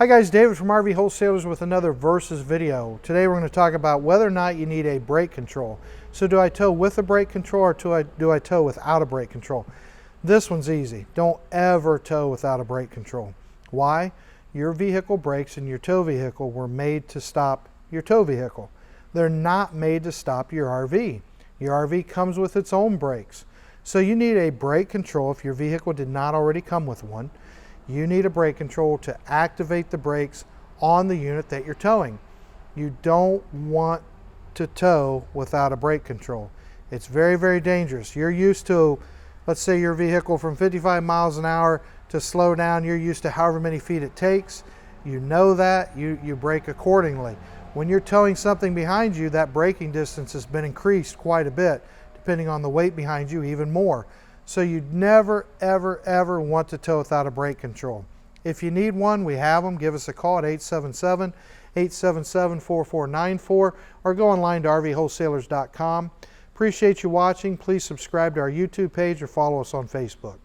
Hi guys, David from RV Wholesalers with another versus video. Today we're going to talk about whether or not you need a brake control. So do I tow with a brake control or do I tow without a brake control? This one's easy. Don't ever tow without a brake control. Why? Your vehicle brakes in your tow vehicle were made to stop your tow vehicle. They're not made to stop your RV. Your RV comes with its own brakes. So you need a brake control if your vehicle did not already come with one. You need a brake control to activate the brakes on the unit that you're towing. You don't want to tow without a brake control. It's very, very dangerous. You're used to, let's say your vehicle from 55 miles an hour to slow down, you're used to however many feet it takes. You know that, you brake accordingly. When you're towing something behind you, that braking distance has been increased quite a bit, depending on the weight behind you, even more. So you'd never, ever, ever want to tow without a brake control. If you need one, we have them. Give us a call at 877-877-4494 or go online to rvwholesalers.com. Appreciate you watching. Please subscribe to our YouTube page or follow us on Facebook.